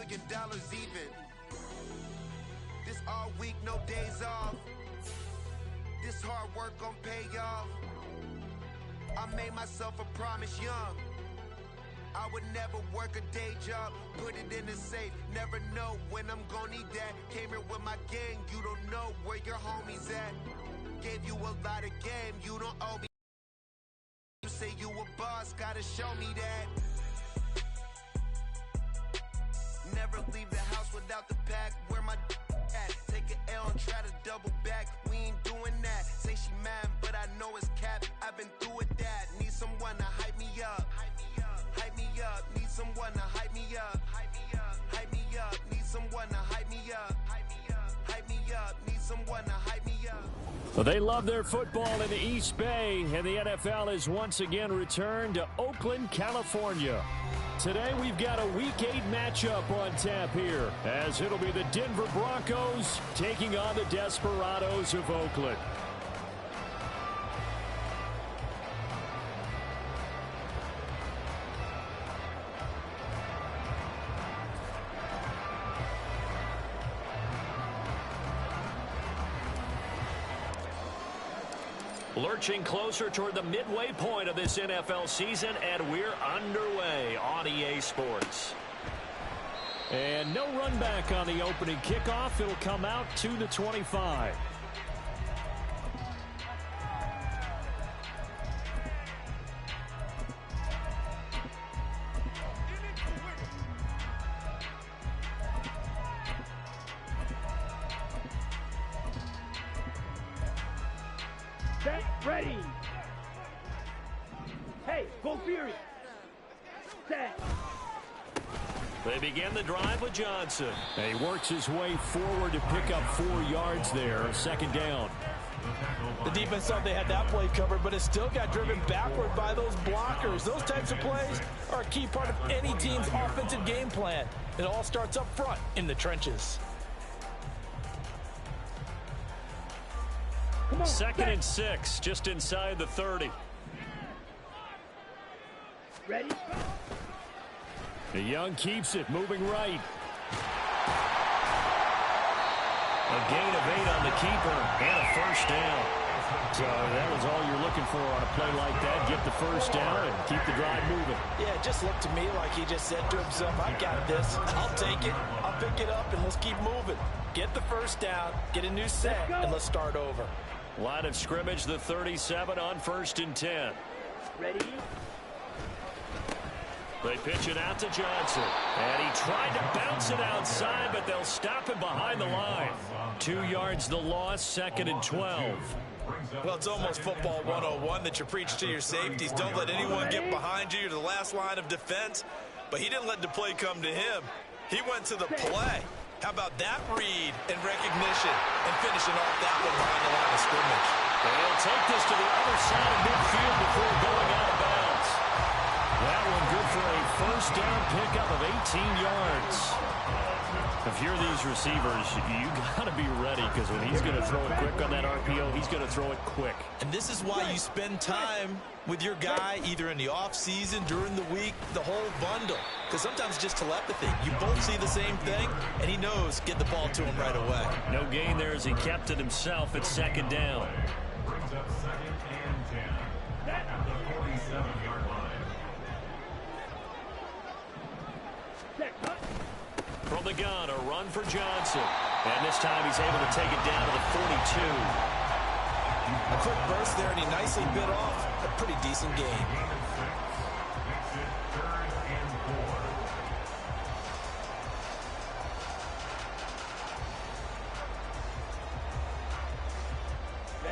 million even. This all week, no days off. This hard work gon' pay off. I made myself a promise young. I would never work a day job, put it in the safe, never know when I'm gon' need that. Came here with my gang, you don't know where your homies at. Gave you a lot of game, you don't owe me. You say you a boss, gotta show me that. Never leave the house without the pack, where my at. Take an L and try to double back, we ain't doing that. Say she mad, but I know it's cap, I've been through with that. Need someone to hype me up. Hype me up, need someone to hype me up. Hype me up, need someone to hype me up. Hype me up, need someone to hype me up. Well, they love their football in the East Bay, and the NFL has once again returned to Oakland, California. Today we've got a Week 8 matchup on tap here, as it'll be the Denver Broncos taking on the Desperados of Oakland. Lurching closer toward the midway point of this NFL season, and we're underway on EA Sports. And no run back on the opening kickoff. It'll come out to the 25. Ready. Hey, go Fury. Set. They begin the drive with Johnson. And he works his way forward to pick up 4 yards there. Second down. The defense thought they had that play covered, but it still got driven backward by those blockers. Those types of plays are a key part of any team's offensive game plan. It all starts up front in the trenches. Second and 6, just inside the 30. Ready? The Young keeps it, moving right. A gain of 8 on the keeper and a first down. So that was all you're looking for on a play like that. Get the first down and keep the drive moving. Yeah, it just looked to me like he just said to himself, I got this. I'll take it. I'll pick it up, and let's keep moving. Get the first down, get a new set, and let's start over. Line of scrimmage, the 37 on 1st and 10. Ready? They pitch it out to Johnson. And he tried to bounce it outside, but they'll stop him behind the line. 2 yards the loss, 2nd and 12. Well, it's almost football 101 that you preach to your safeties. Don't let anyone get behind you. You're the last line of defense. But he didn't let the play come to him. He went to the play. How about that read and recognition and finishing off that one behind the line of scrimmage? They'll take this to the other side of midfield before going out of bounds. That one good for a first down pickup of 18 yards. If you're these receivers, you got to be ready, because when he's going to throw it quick on that RPO, he's going to throw it quick. And this is why you spend time with your guy either in the offseason, during the week, the whole bundle. Because sometimes it's just telepathy. You both see the same thing, and he knows get the ball to him right away. No gain there as he kept it himself at 2nd down. Brings up 2nd and 10 at the 47-yard line. From the gun, a run for Johnson. And this time he's able to take it down to the 42. A quick burst there, and he nicely bit off a pretty decent game.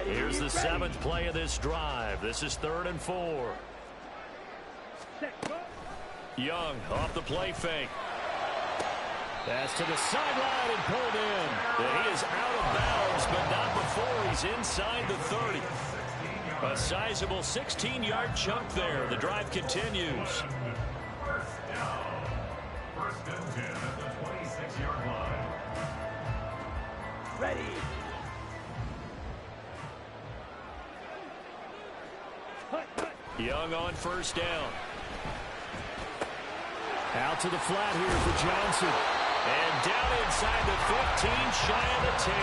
Here's the 7th play of this drive. This is 3rd and 4. Young off the play fake. That's to the sideline and pulled in. And he is out of bounds, but not before he's inside the 30. A sizable 16-yard chunk there. The drive continues. First down. 1st and 10 at the 26-yard line. Ready. Young on 1st down. Out to the flat here for Johnson. And down inside the 15, shy of the 10.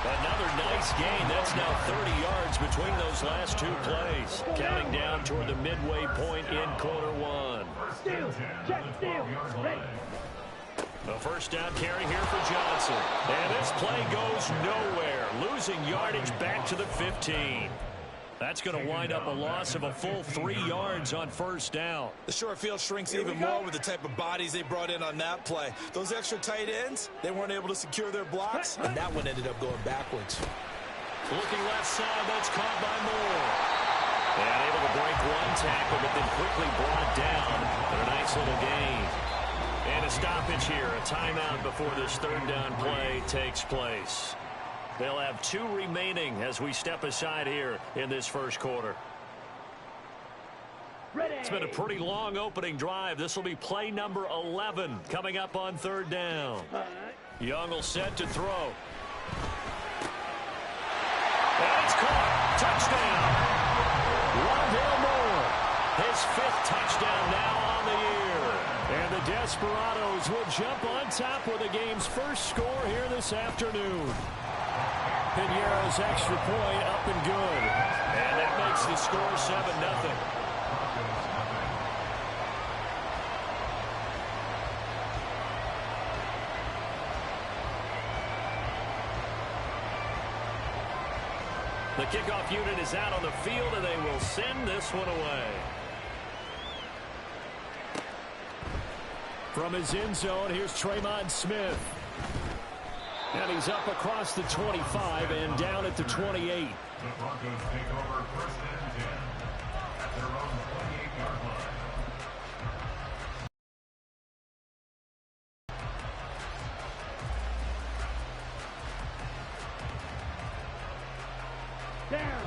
Another nice gain. That's now 30 yards between those last two plays. Counting down toward the midway point in quarter one. Steal. Check steal. Ready. A first down carry here for Johnson. And this play goes nowhere. Losing yardage back to the 15. That's going to wind up a loss of a full 3 yards on first down. The short field shrinks even more with the type of bodies they brought in on that play. Those extra tight ends, they weren't able to secure their blocks, and that one ended up going backwards. Looking left side, that's caught by Moore. And able to break one tackle, but then quickly brought down. But a nice little gain. And a stoppage here, a timeout before this third down play takes place. They'll have 2 remaining as we step aside here in this first quarter. Ready. It's been a pretty long opening drive. This will be play number 11 coming up on third down. Young will set to throw. And it's caught. Touchdown. Rondale Moore. His 5th touchdown now on the year. And the Desperados will jump on top with the game's first score here this afternoon. Piñeiro's extra point up and good. And that makes the score 7-0. The kickoff unit is out on the field, and they will send this one away. From his end zone, here's Tremont Smith. And he's up across the 25 and down at the 28. The Broncos take over first and 10 at their own 28-yard line. Down.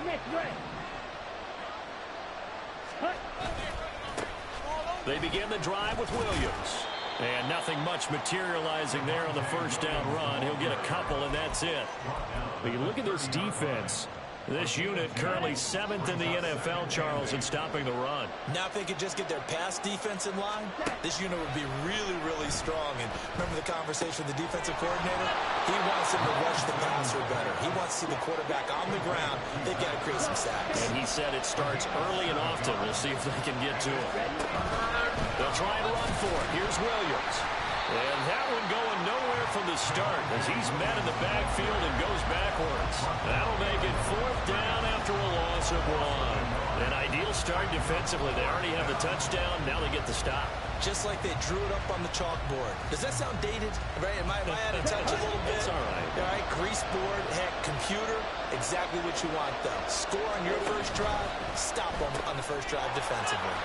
Next right. Cut. They begin the drive with Williams. And nothing much materializing there on the first down run. He'll get a couple, and that's it. But you look at this defense. This unit currently 7th in the NFL, Charles, in stopping the run. Now if they could just get their pass defense in line, this unit would be really, really strong. And remember the conversation with the defensive coordinator? He wants them to rush the passer better. He wants to see the quarterback on the ground. They've got to create some sacks. And he said it starts early and often. We'll see if they can get to it. They'll try and run for it. Here's Williams. And that one going nowhere from the start as he's met in the backfield and goes backwards. That'll make it 4th down after a loss of 1. An ideal start defensively. They already have the touchdown. Now they get the stop. Just like they drew it up on the chalkboard. Does that sound dated? Right? Am I out of touch a little bit? It's all right. All right, grease board, heck, computer, exactly what you want, though. Score on your first drive, stop them on the first drive defensively.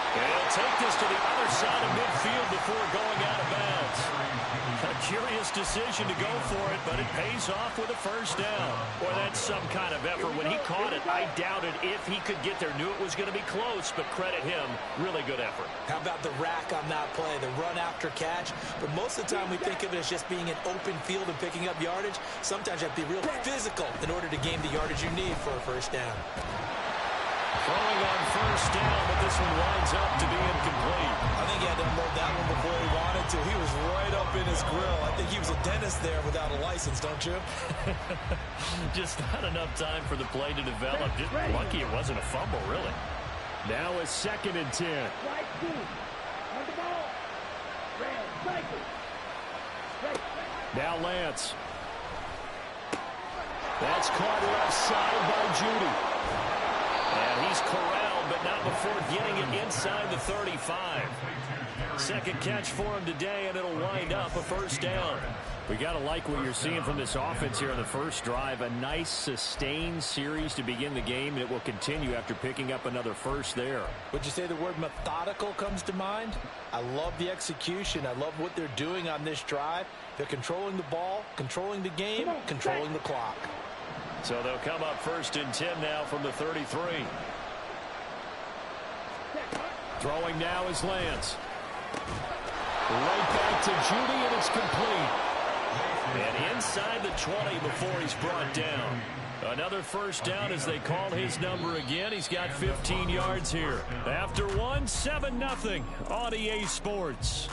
And he'll take this to the other side of midfield before going out of bounds. A curious decision to go for it, but it pays off with a first down. Boy, that's some kind of effort. When he caught it, I doubted if he could get there. Knew it was going to be close, but credit him. Really good effort. How about the rack on that play, the run after catch? But most of the time we think of it as just being an open field and picking up yardage. Sometimes you have to be real physical in order to gain the yardage you need for a first down. Throwing on first down, but this one winds up to be incomplete. I think he had to unload that one before he wanted to. He was right up in his grill. I think he was a dentist there without a license, don't you? Just not enough time for the play to develop. Just lucky it wasn't a fumble, really. Now a 2nd and 10. Right 2. On the ball. Red. Cycle. Right. Now Lance. That's caught left side by Judy. And he's corralled, but not before getting it inside the 35. Second catch for him today, and it'll wind up a first down. We got to like what you're seeing from this offense here on the first drive. A nice, sustained series to begin the game, and it will continue after picking up another first there. Would you say the word methodical comes to mind? I love the execution. I love what they're doing on this drive. They're controlling the ball, controlling the game, controlling the clock. So they'll come up 1st and 10 now from the 33. Throwing now is Lance. Right back to Judy, and it's complete. And inside the 20 before he's brought down. Another first down as they call his number again. He's got 15 yards here. After one, 7-0 on EA Sports.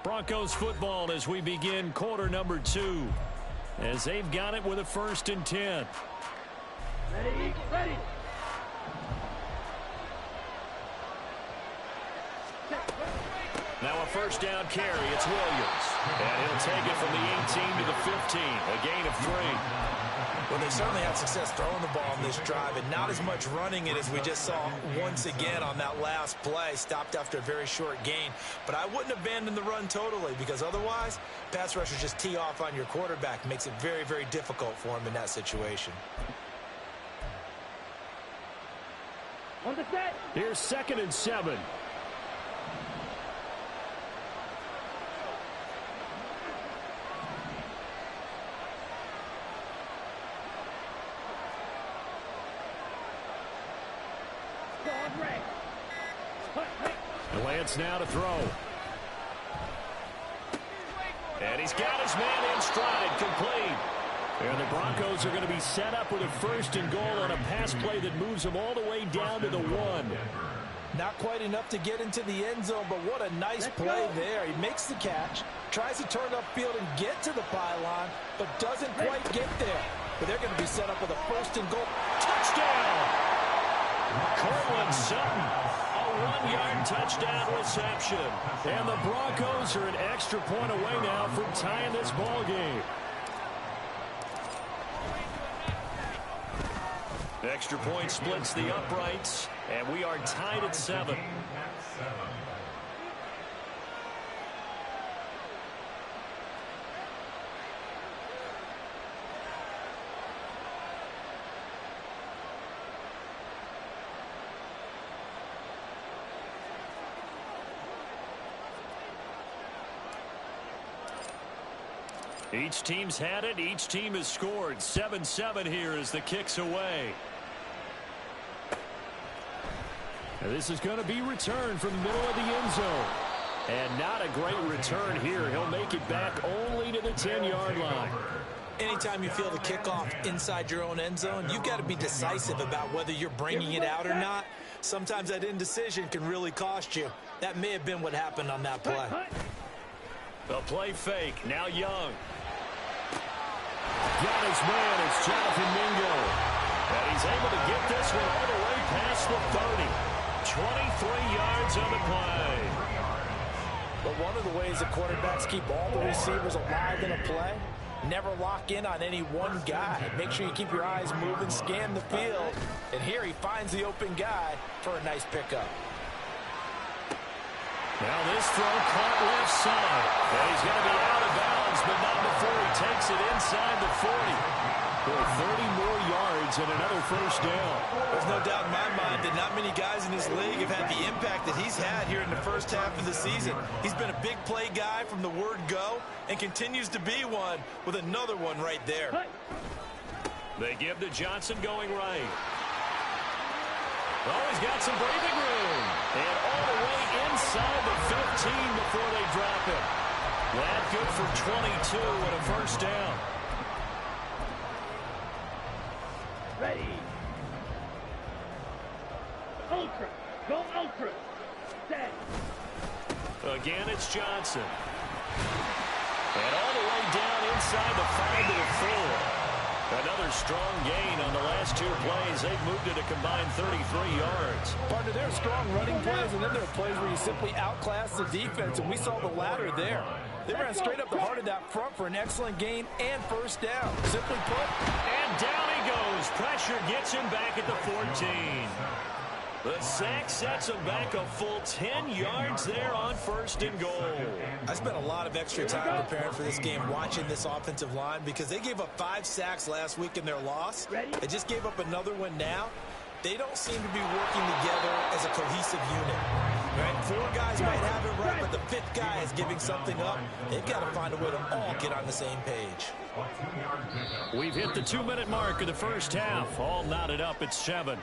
Broncos football as we begin quarter number 2. As they've got it with a 1st and 10. Ready, ready. Now a first down carry. It's Williams. And he'll take it from the 18 to the 15. A gain of 3. Well, they certainly had success throwing the ball on this drive, and not as much running it as we just saw once again on that last play. Stopped after a very short gain. But I wouldn't abandon the run totally, because otherwise, pass rushers just tee off on your quarterback. Makes it very, very difficult for him in that situation. On the set. Here's 2nd and 7. Lance now to throw. And he's got his man in stride, complete. And the Broncos are going to be set up with a 1st and goal on a pass play that moves them all the way down to the 1. Not quite enough to get into the end zone, but what a nice play there. He makes the catch, tries to turn upfield and get to the pylon, but doesn't quite get there. But they're going to be set up with a 1st and goal. Touchdown! Cortland Sutton. 1-yard touchdown reception. And the Broncos are an extra point away now from tying this ball game. Extra point splits the uprights, and we are tied at 7. Each team's had it. Each team has scored. 7-7 here as the kick's away. And this is going to be returned from the middle of the end zone. And not a great return here. He'll make it back only to the 10-yard line. Anytime you feel the kickoff inside your own end zone, you've got to be decisive about whether you're bringing it out or not. Sometimes that indecision can really cost you. That may have been what happened on that play. A play fake. Now Young. Got his man. It's Jonathan Mingo. And he's able to get this one all the way past the 30. 23 yards on the play. But one of the ways that quarterbacks keep all the receivers alive in a play, never lock in on any one guy. Make sure you keep your eyes moving, scan the field. And here he finds the open guy for a nice pickup. Now this throw caught left side. And he's going to be out of bounds, but not before he takes it inside the 40. For 30 more yards and another first down. There's no doubt in my mind that not many guys in this league have had the impact that he's had here in the first half of the season. He's been a big play guy from the word go and continues to be one with another one right there. They give to Johnson going right. Oh, he's got some breathing room. And all the way inside the 15 before they drop him. That good for 22 and a first down. Ready. Ultra. Go ultra. Set. Again, it's Johnson. And all the way down inside the 5 to the 4. Another strong gain on the last 2 plays. They've moved it a combined 33 yards. Partner, there are strong running plays, and then there are plays where you simply outclass the defense, and we saw the latter there. They ran straight up the heart of that front for an excellent gain and first down. Simply put. And down he goes. Pressure gets him back at the 14. The sack sets him back a full 10 yards there on first and goal. I spent a lot of extra time preparing for this game, watching this offensive line, because they gave up 5 sacks last week in their loss. They just gave up another one now. They don't seem to be working together as a cohesive unit. Right? 4 guys might have it right, but the 5th guy is giving something up. They've got to find a way to all get on the same page. We've hit the 2-minute mark of the first half. All knotted up at 7.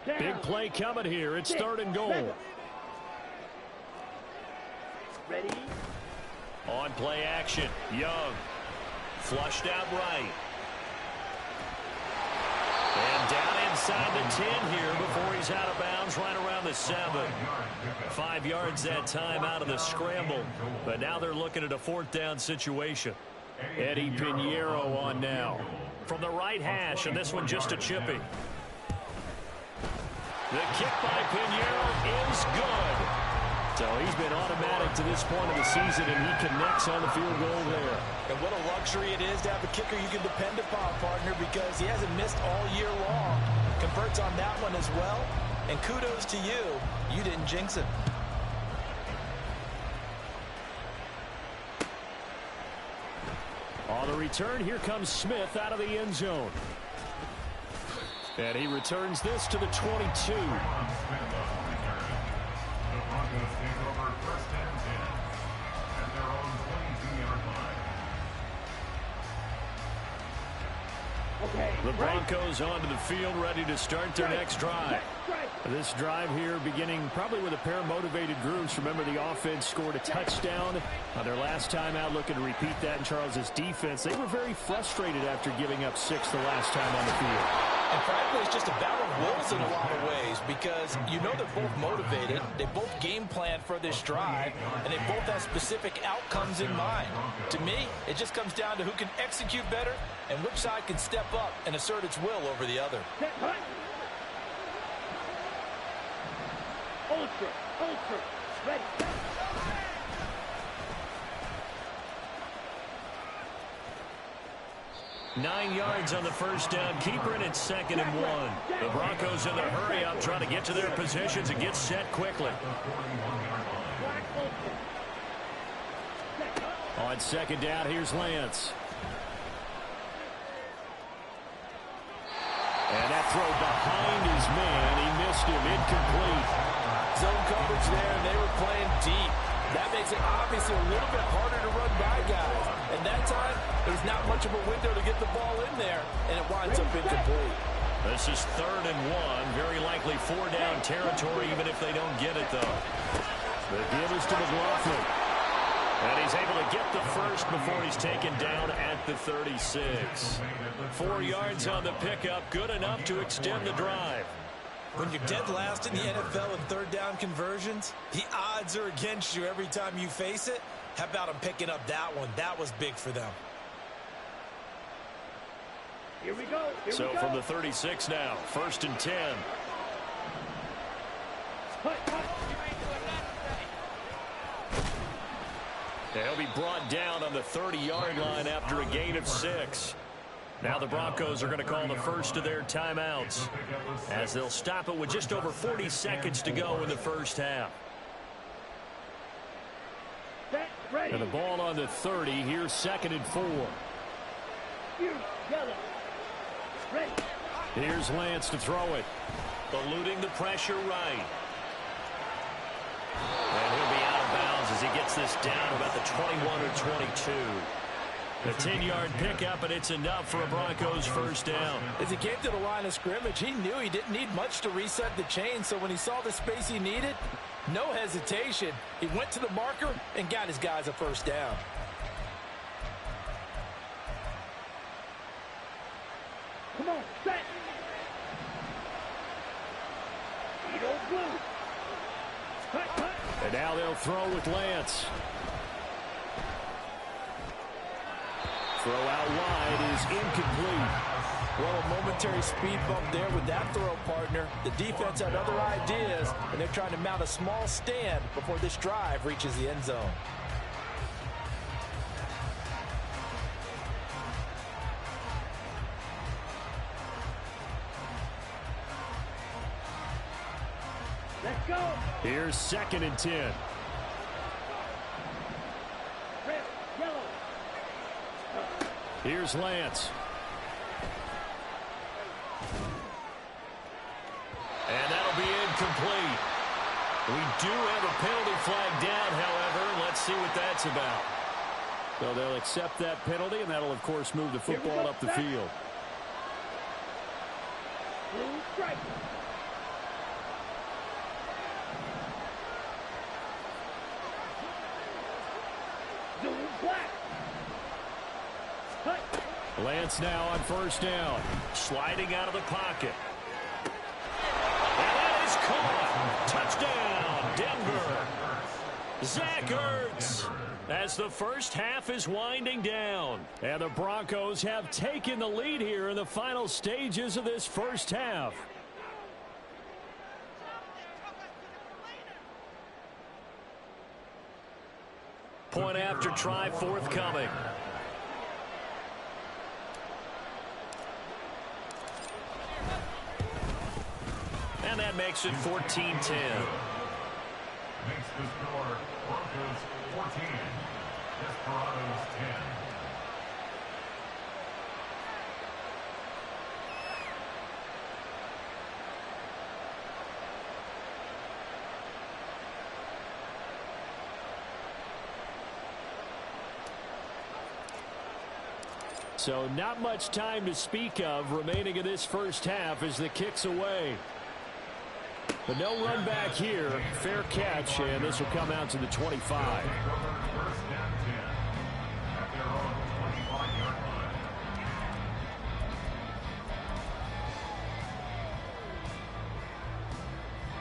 down. Big play coming here. It's 3rd and goal. 7. Ready? On play action. Young. Flushed out right. And down inside the 10 here before he's out of bounds right around the 7. 5 yards that time out of the scramble. But now they're looking at a 4th down situation. Eddie Pinheiro on now. From the right hash, and this one just a chippy. The kick by Pinheiro is good. So he's been automatic to this point of the season, and he connects on the field goal there. And what a luxury it is to have a kicker you can depend upon, partner, because he hasn't missed all year long. Converts on that one as well. And kudos to you. You didn't jinx it. On the return, here comes Smith out of the end zone. And he returns this to the 22. Broncos take over 1st and 10 at their own 22-yard line. Okay. The Broncos onto the field, ready to start their next drive. This drive here beginning probably with a pair of motivated groups. Remember, the offense scored a touchdown on their last time out, looking to repeat that in Charles's defense. They were very frustrated after giving up 6 the last time on the field. And frankly, it's just a battle of wills in a lot of ways because you know they're both motivated. They both game plan for this drive, and they both have specific outcomes in mind. To me, it just comes down to who can execute better and which side can step up and assert its will over the other. Ultra, ready. 9 yards on the first down. Keeper in it's 2nd and 1. The Broncos in the hurry up, trying to get to their positions and get set quickly. On 2nd down, here's Lance. And that throw behind his man. He missed him. Incomplete. Zone coverage there, and they were playing deep. That makes it obviously a little bit harder to run by guys. And that time, there's not much of a window to get the ball in there, and it winds up incomplete. This is 3rd and 1. Very likely 4-down territory, even if they don't get it, though. The give is to McLaughlin. And he's able to get the first before he's taken down at the 36. 4 yards on the pickup, good enough to extend the drive. When you're dead last in the NFL in 3rd down conversions, the odds are against you every time you face it. How about them picking up that one? That was big for them. Here we go. So from the 36 now, 1st and 10. He'll be brought down on the 30-yard line after a gain of 6. Now the Broncos are going to call the first of their timeouts as they'll stop it with just over 40 seconds to go in the first half. And the ball on the 30. Here's 2nd and 4. Here's Lance to throw it. Eluding the pressure right. And he'll be out of bounds as he gets this down about the 21 or 22. A 10-yard pickup, and it's enough for a Broncos first down. As he came to the line of scrimmage, he knew he didn't need much to reset the chain, so when he saw the space he needed, no hesitation. He went to the marker and got his guys a first down. Come on, set. And now they'll throw with Lance. Throw out wide is incomplete. Well, a momentary speed bump there with that throw, partner. The defense had other ideas, and they're trying to mount a small stand before this drive reaches the end zone. Let's go. Here's 2nd and 10. Red, yellow. Here's Lance. And that'll be incomplete. We do have a penalty flag down, however. Let's see what that's about. So they'll accept that penalty, and that'll, of course, move the football up the field. Blue strike. Lance now on first down. Sliding out of the pocket. And that is caught. Touchdown, Denver. Zach Ertz. As the first half is winding down. And the Broncos have taken the lead here in the final stages of this first half. Point after try forthcoming. And that makes it 14-10. Makes the score Broncos 14, Desperados 10. So not much time to speak of remaining in this first half as the kick's away. But no run back here. Fair catch, and this will come out to the 25. First down 10 at their own 25-yard line.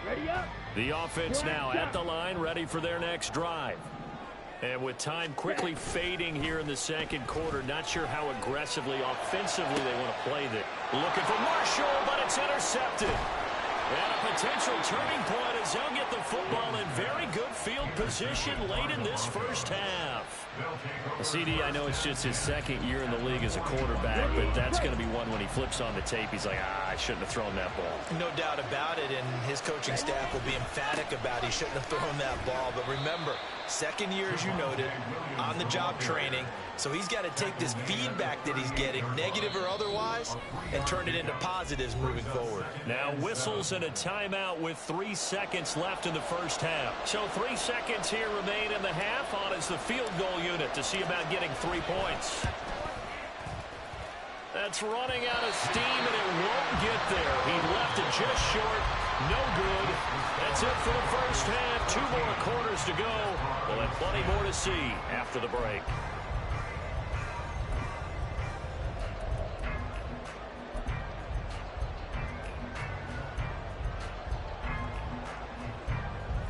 Ready up. The offense now at the line, ready for their next drive. And with time quickly fading here in the second quarter, not sure how aggressively, offensively they want to play this. Looking for Marshall, but it's intercepted. And a potential turning point as they'll get the football in very good field position late in this first half. CD, I know it's just his second year in the league as a quarterback, but that's going to be one when he flips on the tape. He's like, I shouldn't have thrown that ball. No doubt about it, and his coaching staff will be emphatic about he shouldn't have thrown that ball. But remember, second year, as you noted, on-the-job training. So he's got to take this feedback that he's getting, negative or otherwise, and turn it into positives moving forward. Now whistles and a timeout with 3 seconds left in the first half. So 3 seconds here remain in the half. On is the field goal unit to see about getting 3 points. That's running out of steam, and it won't get there. He left it just short. No good. That's it for the first half. 2 more quarters to go. We'll have plenty more to see after the break.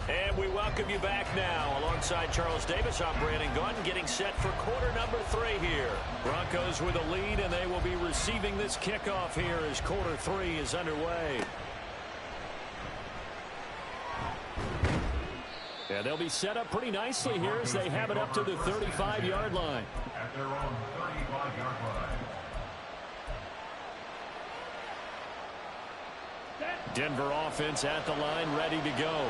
And we welcome you back now. Alongside Charles Davis, I'm Brandon Gunn, getting set for quarter number 3 here. Broncos with a lead, and they will be receiving this kickoff here as quarter 3 is underway. And they'll be set up pretty nicely here as they have it up to the 35-yard line. At their own 35-yard line. Denver offense at the line, ready to go.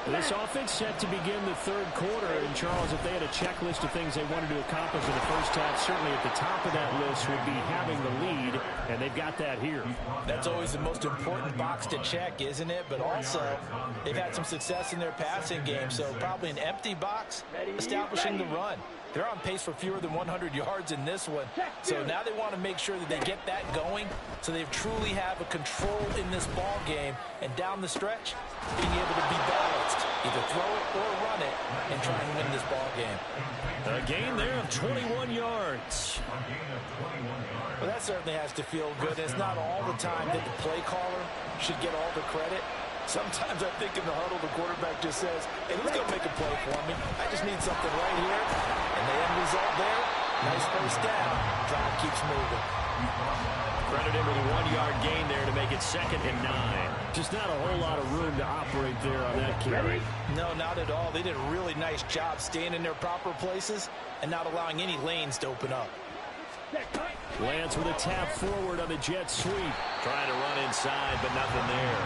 This offense set to begin the third quarter. And, Charles, if they had a checklist of things they wanted to accomplish in the first half, certainly at the top of that list would be having the lead, and they've got that here. That's always the most important box to check, isn't it? But also, they've had some success in their passing game, so probably an empty box establishing the run. They're on pace for fewer than 100 yards in this one. So now they want to make sure that they get that going so they truly have a control in this ball game. And down the stretch, being able to be balanced, either throw it or run it, and try and win this ball game. A gain there of 21 yards. Well, that certainly has to feel good. It's not all the time that the play caller should get all the credit. Sometimes I think in the huddle, the quarterback just says, hey, who's going to make a play for me? I just need something right here. And the end result there, nice first down. Drive keeps moving. Credit him with a 1-yard gain there to make it 2nd and 9. Just not a whole lot of room to operate there on that carry. No, not at all. They did a really nice job staying in their proper places and not allowing any lanes to open up. Lance with a tap forward on the jet sweep. Trying to run inside, but nothing there.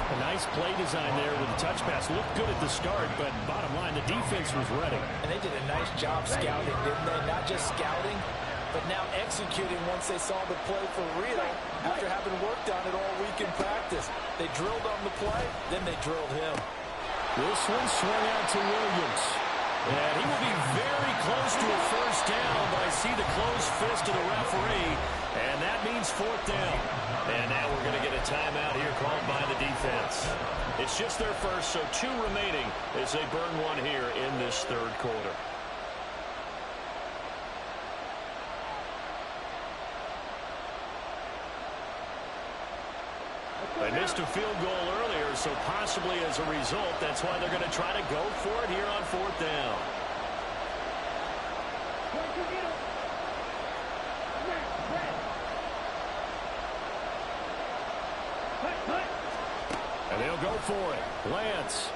A nice play design there with the touch pass. Looked good at the start, but bottom line, the defense was ready. And they did a nice job scouting, didn't they? Not just scouting, but now executing once they saw the play for real after having worked on it all week in practice. They drilled on the play, then they drilled him. This one swung out to Williams. And he will be very close to a first down, but I see the closed fist of the referee, and that means 4th down. And now we're going to get a timeout here called by the defense. It's just their first, so 2 remaining as they burn one here in this third quarter. Missed a field goal earlier, so possibly as a result, that's why they're going to try to go for it here on 4th down. And they'll go for it. Lance.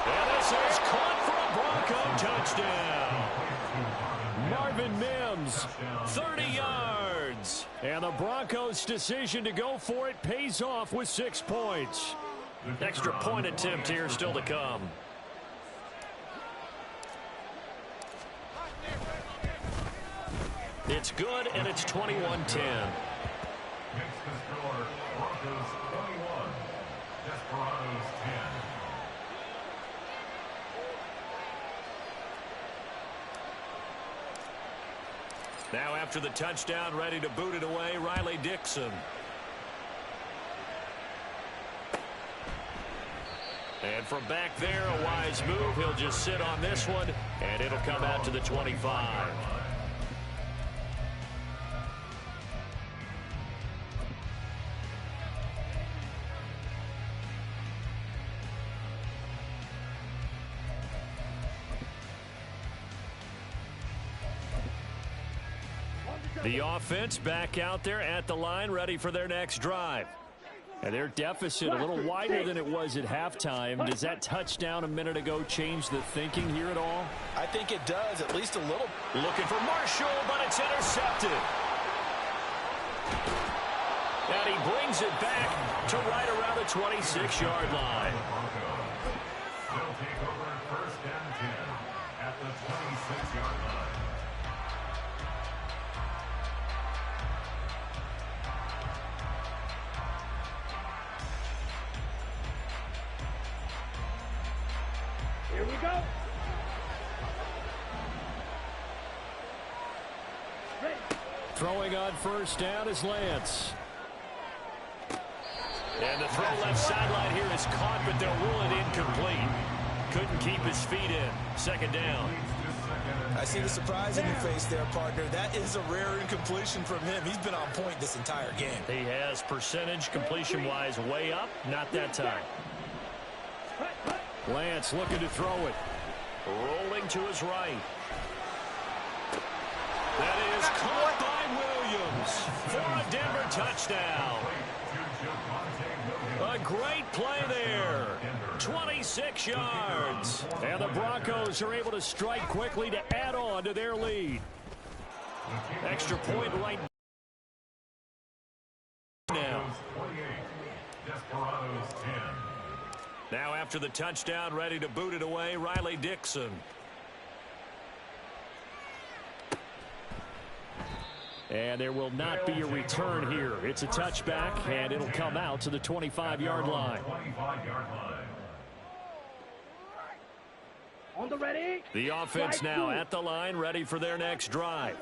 And this is caught for a Bronco touchdown. Marvin Mims, 30 yards. And the Broncos' decision to go for it pays off with 6 points. Extra point attempt here still to come. It's good, and it's 21-10. Broncos 21, Desperados 10. Now after the touchdown, ready to boot it away, Riley Dixon. And from back there, a wise move. He'll just sit on this one, and it'll come out to the 25. The offense back out there at the line, ready for their next drive. And their deficit a little wider than it was at halftime. Does that touchdown a minute ago change the thinking here at all? I think it does, at least a little. Looking for Marshall, but it's intercepted. And he brings it back to right around the 26-yard line. They'll take over 1st and 10 at the 26-yard line. Here we go. Ready. Throwing on 1st down is Lance. And the throw left sideline here is caught, but they'll rule it incomplete. Couldn't keep his feet in. 2nd down. I see the surprise in your face there, partner. That is a rare incompletion from him. He's been on point this entire game. He has percentage completion-wise way up. Not that time. Lance looking to throw it. Rolling to his right. That is caught by Williams for a Denver touchdown. A great play there. 26 yards. And the Broncos are able to strike quickly to add on to their lead. Extra point right now. Desperados 10. Now after the touchdown, ready to boot it away, Riley Dixon. And there will not be a return here. It's a touchback, and it'll come out to the 25-yard line. 25-yard line. On the ready. The offense now at the line, ready for their next drive.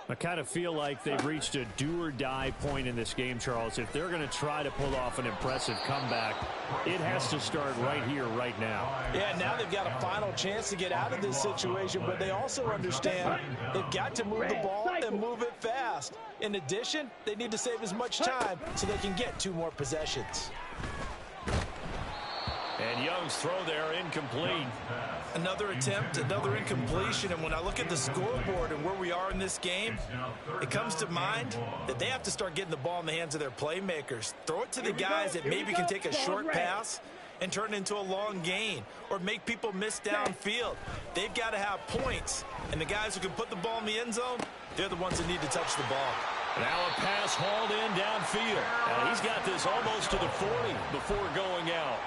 I kind of feel like they've reached a do-or-die point in this game, Charles. If they're going to try to pull off an impressive comeback, it has to start right here, right now. Yeah, now they've got a final chance to get out of this situation, but they also understand they've got to move the ball and move it fast. In addition, they need to save as much time so they can get 2 more possessions. And Young's throw there incomplete. Another attempt, another incompletion, and when I look at the scoreboard and where we are in this game, it comes to mind that they have to start getting the ball in the hands of their playmakers. Throw it to the guys that maybe can take a short pass and turn it into a long gain or make people miss downfield. They've got to have points, and the guys who can put the ball in the end zone, they're the ones that need to touch the ball. Now a pass hauled in downfield. And he's got this almost to the 40 before going out.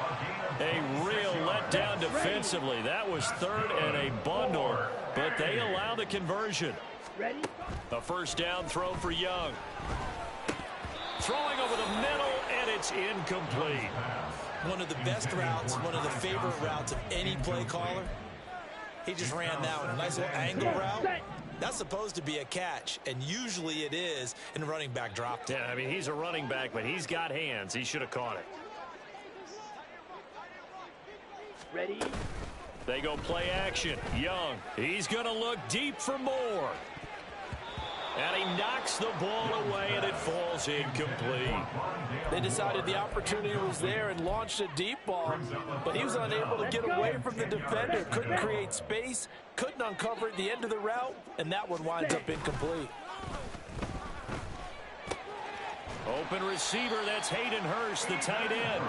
A real letdown defensively. That was 3rd and a bundle, but they allow the conversion. Ready. A 1st down throw for Young. Throwing over the middle, and it's incomplete. One of the best routes, one of the favorite routes of any play caller. He just ran that one. A nice little angle route. That's supposed to be a catch, and usually it is, and the running back dropped it. Yeah, I mean, he's a running back, but he's got hands. He should have caught it. Ready. They go play action. Young, he's going to look deep for more. And he knocks the ball away, and it falls incomplete. They decided the opportunity was there and launched a deep ball, but he was unable to get away from the defender. Couldn't create space, couldn't uncover at the end of the route, and that one winds up incomplete. Open receiver, that's Hayden Hurst, the tight end.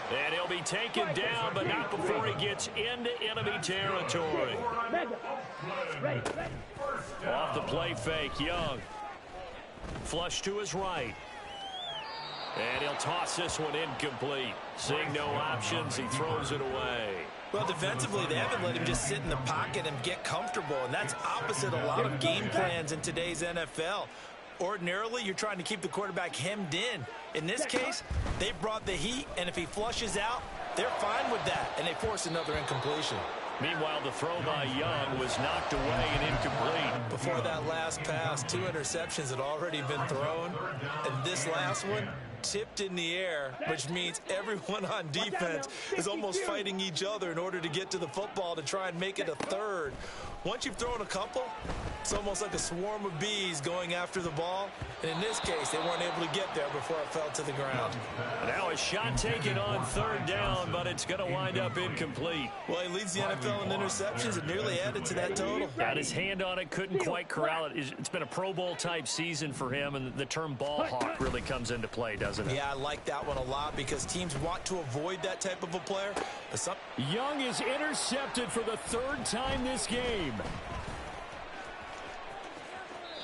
And he'll be taken down, but not before he gets into enemy territory. Off the play fake, Young. Flush to his right. And he'll toss this one incomplete. Seeing no options, he throws it away. Well, defensively, they haven't let him just sit in the pocket and get comfortable, and that's opposite a lot of game plans in today's NFL. Ordinarily, you're trying to keep the quarterback hemmed in. In this case, they brought the heat, and if he flushes out, they're fine with that, and they force another incompletion. Meanwhile, the throw by Young was knocked away and incomplete. Before that last pass, 2 interceptions had already been thrown, and this last one tipped in the air, which means everyone on defense is almost fighting each other in order to get to the football to try and make it a third. Once you've thrown a couple, it's almost like a swarm of bees going after the ball. And in this case, they weren't able to get there before it fell to the ground. Now a shot taken on third down, but it's going to wind up incomplete. Well, he leads the NFL in interceptions and nearly added to that total. Got his hand on it, couldn't quite corral it. It's been a Pro Bowl type season for him, and the term ball hawk really comes into play, doesn't it? Yeah, I like that one a lot because teams want to avoid that type of a player. But Young is intercepted for the 3rd time this game.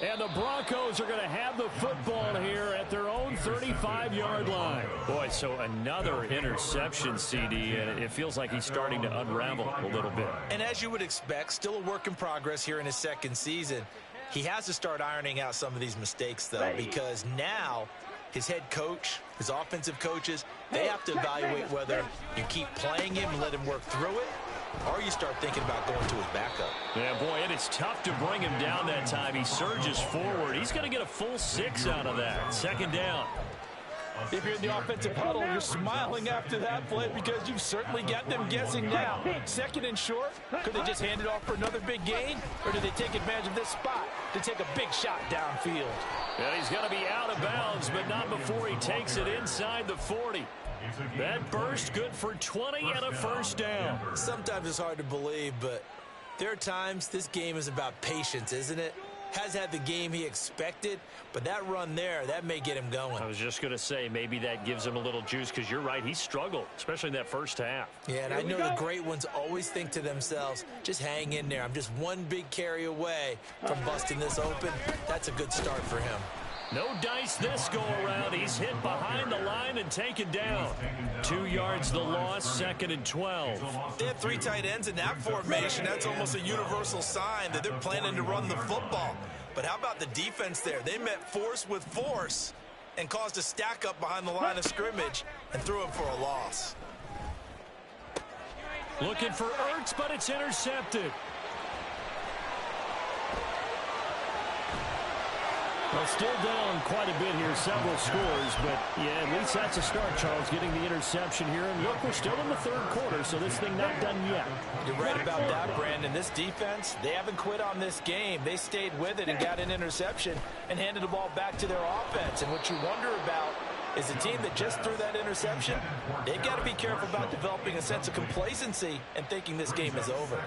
And the Broncos are going to have the football here at their own 35-yard line. Boy, so another interception, CD, and it feels like he's starting to unravel a little bit. And as you would expect, still a work in progress here in his 2nd season. He has to start ironing out some of these mistakes, though, because now his head coach, his offensive coaches, they have to evaluate whether you keep playing him and let him work through it, or you start thinking about going to his backup. Yeah, boy, and it's tough to bring him down that time. He surges forward. He's going to get a full 6 out of that. 2nd down. If you're in the offensive huddle, you're smiling after that play because you've certainly got them guessing now. 2nd and short, could they just hand it off for another big gain, or do they take advantage of this spot to take a big shot downfield? And he's going to be out of bounds, but not before he takes it inside the 40. That burst good for 20 and a 1st down. Sometimes it's hard to believe, but there are times this game is about patience, isn't it? Has had the game he expected, but that run there, that may get him going. I was just going to say, maybe that gives him a little juice, because you're right, he struggled, especially in that 1st half. Yeah, and I know the great ones always think to themselves, just hang in there. I'm just one big carry away from busting this open. That's a good start for him. No dice this go-around. He's hit behind the line and taken down. 2 yards the loss, 2nd and 12. They have 3 tight ends in that formation. That's almost a universal sign that they're planning to run the football. But how about the defense there? They met force with force and caused a stack up behind the line of scrimmage and threw him for a loss. Looking for Ertz, but it's intercepted. Well, still down quite a bit here, several scores, but yeah, at least that's a start, Charles, getting the interception here. And look, we're still in the 3rd quarter, so this thing not done yet. You're right about that, Brandon. This defense, they haven't quit on this game. They stayed with it and got an interception and handed the ball back to their offense. And what you wonder about is a team that just threw that interception, they've got to be careful about developing a sense of complacency and thinking this game is over.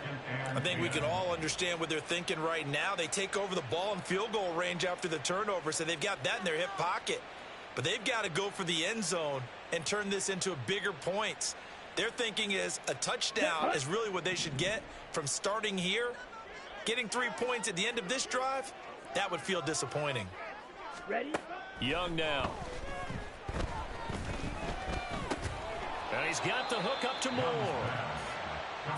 I think we can all understand what they're thinking right now. They take over the ball in field goal range after the turnover, so they've got that in their hip pocket. But they've got to go for the end zone and turn this into a bigger points. Their thinking is a touchdown is really what they should get from starting here. Getting 3 points at the end of this drive, that would feel disappointing. Ready? Young now. And he's got the hook up to Moore.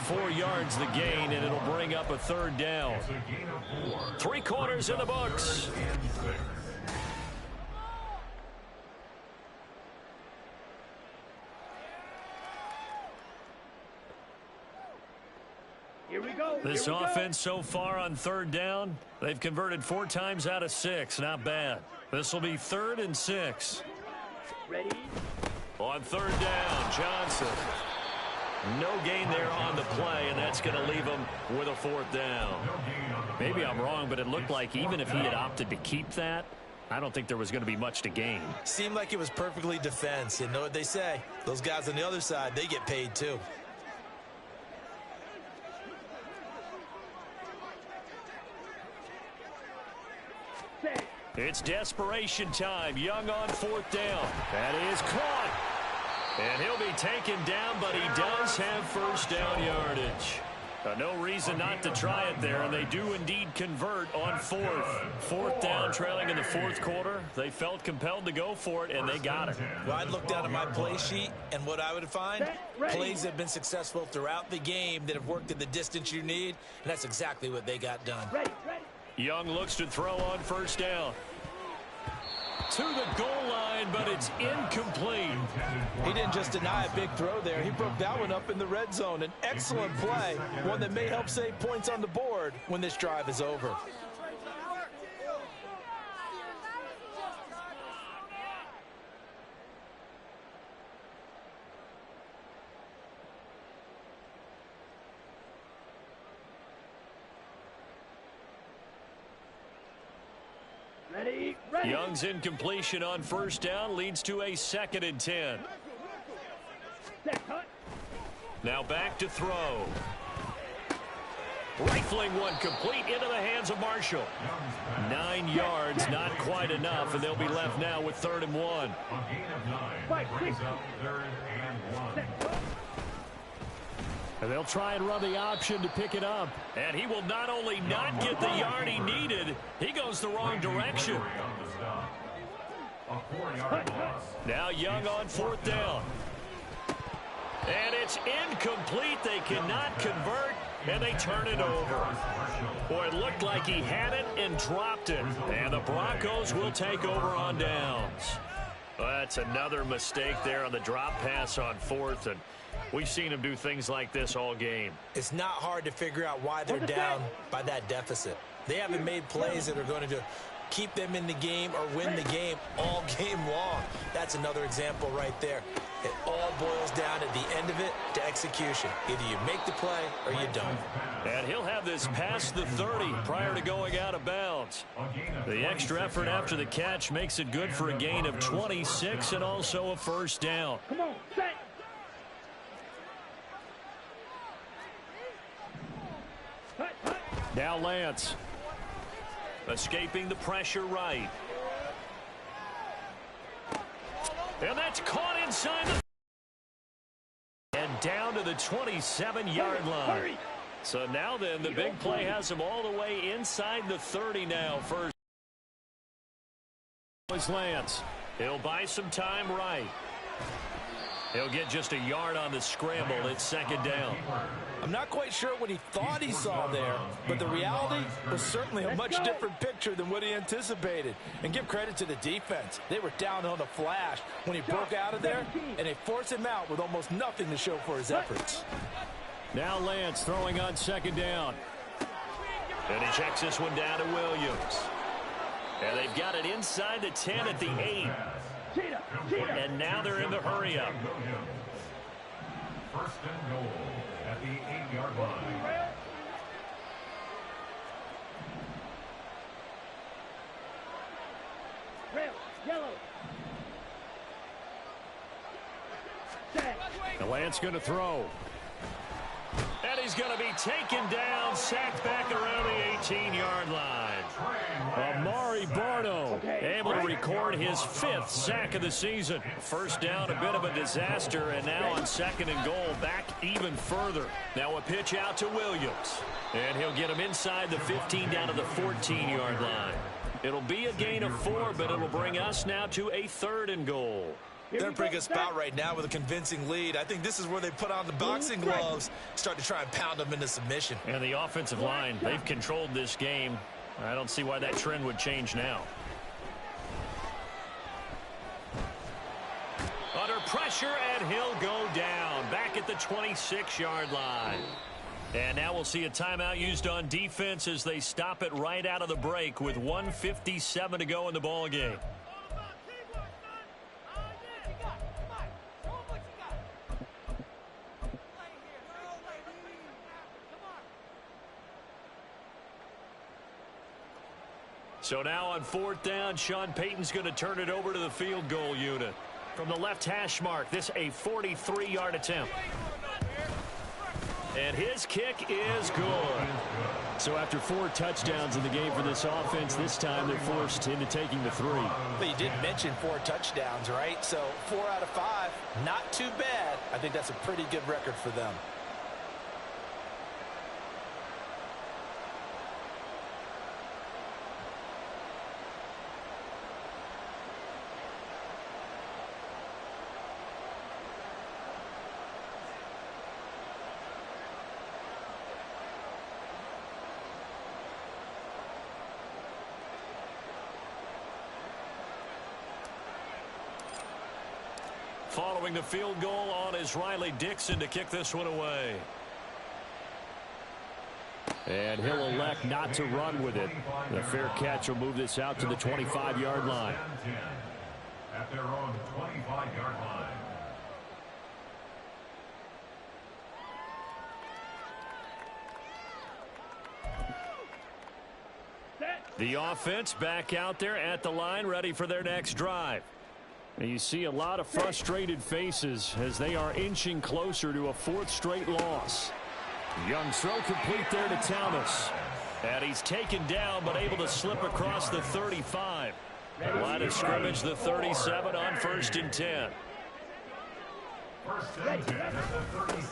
4 yards the gain, and it'll bring up a 3rd down. 3 quarters in the books. Here we go. This offense so far on 3rd down, they've converted 4 times out of 6. Not bad. This will be 3rd and 6. Ready? On 3rd down, Johnson. No gain there on the play, and that's going to leave him with a 4th down. Maybe I'm wrong, but it looked like even if he had opted to keep that, I don't think there was going to be much to gain. Seemed like it was perfectly defense. You know what they say? Those guys on the other side, they get paid too. It's desperation time. Young on 4th down. That is caught. And he'll be taken down, but he does have 1st down yardage. No reason not to try it there, and they do indeed convert on 4th. 4th down, trailing in the 4th quarter. They felt compelled to go for it, and they got it. Well, I'd look down at my play sheet, and what I would find, plays that have been successful throughout the game that have worked at the distance you need, and that's exactly what they got done. Young looks to throw on 1st down. To the goal line, but it's incomplete. He didn't just deny a big throw there. He broke that one up in the red zone. An excellent play, one that may help save points on the board when this drive is over. Young's incompletion on 1st down leads to a 2nd and 10. Now back to throw. Rifling one complete into the hands of Marshall. 9 yards, not quite enough, and they'll be left now with 3rd and 1. A gain of 9 brings up 3rd and 1. And they'll try and run the option to pick it up. And he will not only not get the yard he needed, he goes the wrong direction. Now Young on 4th down. And it's incomplete. They cannot convert, and they turn it over. Boy, it looked like he had it and dropped it. And the Broncos will take over on downs. Well, that's another mistake there on the drop pass on 4th, and we've seen him do things like this all game. It's not hard to figure out why they're down by that deficit. They haven't made plays that are going to keep them in the game or win the game all game long. That's another example right there. It all boils down at the end of it to execution. Either you make the play or you don't. And he'll have this past the 30 prior to going out of bounds. The extra effort after the catch makes it good for a gain of 26 and also a 1st down. Come on, set. Now Lance. Escaping the pressure right. And that's caught inside the... And down to the 27-yard line. So now then, the big play has him all the way inside the 30 now. First is Lance. He'll buy some time right. He'll get just a yard on the scramble. It's 2nd down. I'm not quite sure what he thought he saw there, but the reality was certainly a much different picture than what he anticipated. And give credit to the defense. They were down on the flash when he broke out of there, and they forced him out with almost nothing to show for his efforts. Now Lance throwing on 2nd down. And he checks this one down to Williams. And they've got it inside the 10 at the 8. And now they're in the hurry-up. 1st and goal at the 8-yard line. Red, yellow. And Lance going to throw. And he's going to be taken down, sacked back around the 18-yard line. Amari Barno able to record his 5th sack of the season. 1st down, a bit of a disaster, and now on 2nd and goal, back even further. Now a pitch out to Williams. And he'll get him inside the 15 down to the 14-yard line. It'll be a gain of 4, but it'll bring us now to a 3rd and goal. They're in a pretty good spot right now with a convincing lead. I think this is where they put on the boxing gloves, start to try and pound them into submission. And the offensive line, they've controlled this game. I don't see why that trend would change now. Under pressure, and he'll go down. Back at the 26-yard line. And now we'll see a timeout used on defense as they stop it right out of the break with 1:57 to go in the ball game. So now on 4th down, Sean Payton's going to turn it over to the field goal unit. From the left hash mark, this a 43-yard attempt. And his kick is good. So after 4 touchdowns in the game for this offense, this time they're forced into taking the 3. But you did mention 4 touchdowns, right? So 4 out of 5, not too bad. I think that's a pretty good record for them. Following the field goal on is Riley Dixon to kick this one away. And he'll elect not to run with it. The fair catch will move this out to the 25-yard line. At their own 25-yard line. The offense back out there at the line, ready for their next drive. And you see a lot of frustrated faces as they are inching closer to a 4th straight loss. Young throw complete there to Thomas. And he's taken down but able to slip across the 35. Line of scrimmage, the 37 on 1st and 10.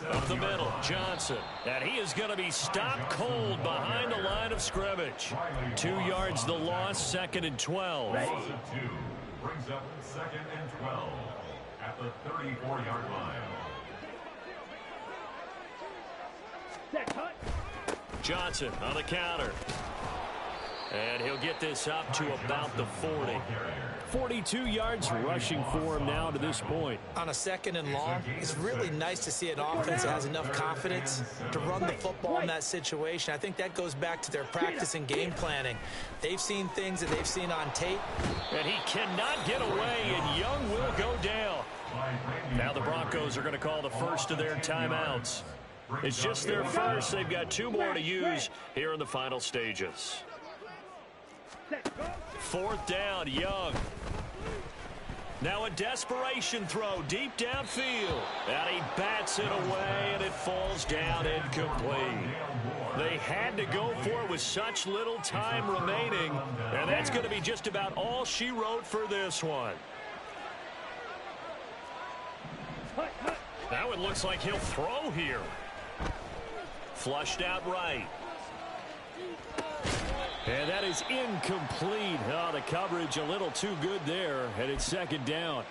Up the middle, Johnson. And he is going to be stopped cold behind the line of scrimmage. 2 yards the loss, 2nd and 12. Brings up 2nd and 12 at the 34-yard line. Johnson on the counter. And he'll get this up to about the 40. 42 yards rushing for him now to this point. On a 2nd and long, it's really nice to see an offense that has enough confidence to run the football in that situation. I think that goes back to their practice and game planning. They've seen things that they've seen on tape. And he cannot get away, and Young will go down. Now the Broncos are going to call the first of their timeouts. It's just their first. They've got 2 more to use here in the final stages. 4th down, Young. Now a desperation throw deep downfield. And he bats it away, and it falls down incomplete. They had to go for it with such little time remaining. And that's going to be just about all she wrote for this one. Now it looks like he'll throw here. Flushed out right. And that is incomplete. Oh, the coverage a little too good there, and it's 2nd down.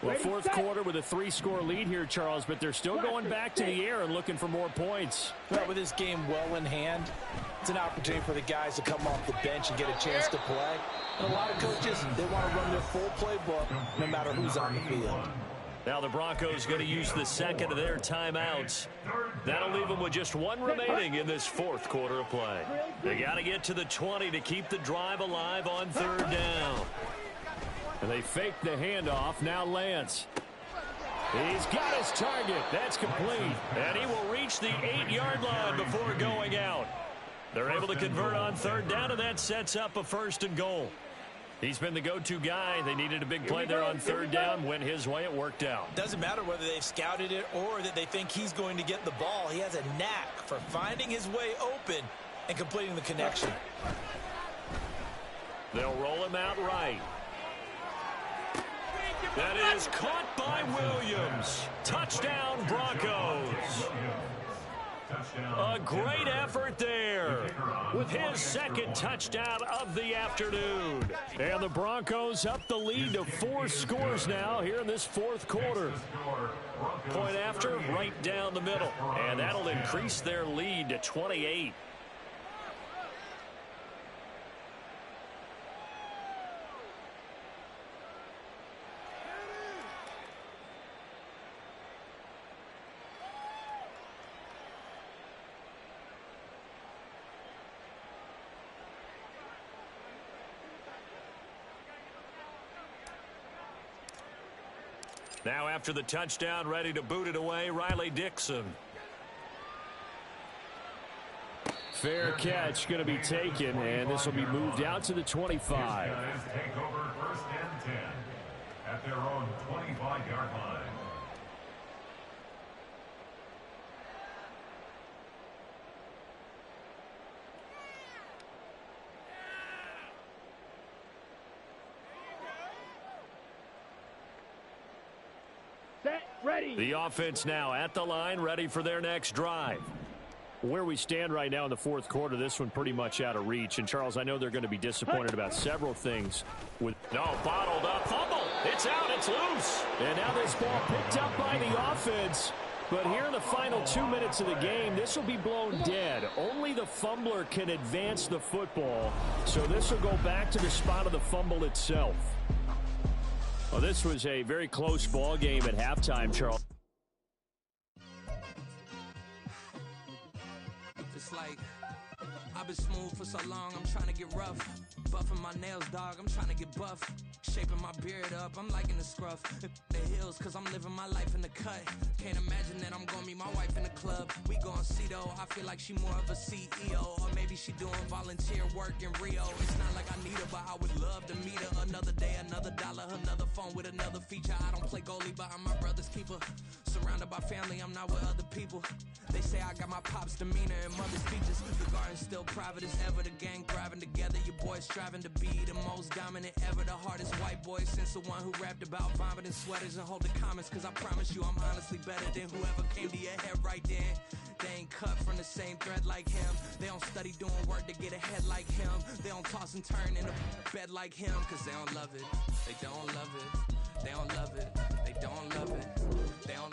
Well, 4th quarter with a 3-score lead here, Charles, but they're still going back to the air and looking for more points. Well, with this game well in hand, it's an opportunity for the guys to come off the bench and get a chance to play. And a lot of coaches, they want to run their full playbook no matter who's on the field. Now the Broncos going to use the 2nd of their timeouts. That'll leave them with just 1 remaining in this 4th quarter of play. They got to get to the 20 to keep the drive alive on 3rd down. And they fake the handoff. Now Lance. He's got his target. That's complete. And he will reach the 8-yard line before going out. They're able to convert on 3rd down, and that sets up a 1st and goal. He's been the go-to guy. They needed a big play there on 3rd down. Went his way. It worked out. Doesn't matter whether they've scouted it or that they think he's going to get the ball. He has a knack for finding his way open and completing the connection. They'll roll him out right. That is caught by Williams. Touchdown, Broncos. A great effort there with his 2nd touchdown of the afternoon. And the Broncos up the lead to 4 scores now here in this 4th quarter. Point after, right down the middle. And that'll increase their lead to 28. Now after the touchdown, ready to boot it away, Riley Dixon. Fair catch going to be taken, and this will be moved out to the 25. These guys take over first and 10 at their own 25-yard line. Set, ready. The offense now at the line, ready for their next drive. Where we stand right now in the fourth quarter, this one pretty much out of reach. And, Charles, I know they're going to be disappointed about several things. Bottled up, fumble. It's out, it's loose. And now this ball picked up by the offense. But here in the final 2 minutes of the game, this will be blown dead. Only the fumbler can advance the football. So this will go back to the spot of the fumble itself. Well, this was a very close ball game at halftime, Charles. It's like I've been smooth for so long, I'm trying to get rough. Buffing my nails, dog, I'm trying to get buff. Shaping my beard up, I'm liking the scruff. The hills, cause I'm living my life in the cut. Can't imagine that I'm gonna meet my wife in the club. We gon' see though, I feel like she more of a CEO. Or maybe she doing volunteer work in Rio. It's not like I need her, but I would love to meet her. Another day, another dollar, another phone with another feature. I don't play goalie, but I'm my brother's keeper. Surrounded by family, I'm not with other people. They say I got my pop's demeanor and mother's features. The garden's still private as ever. The gang thriving together. Your boys striving to be the most dominant ever. The hardest white boy since the one who rapped about vomiting sweaters and hold the comments. Cause I promise you I'm honestly better than whoever came to your head right then. They ain't cut from the same thread like him. They don't study doing work to get ahead like him. They don't toss and turn in a bed like him. Cause they don't love it. They don't love it. They don't love it. They don't love it. They don't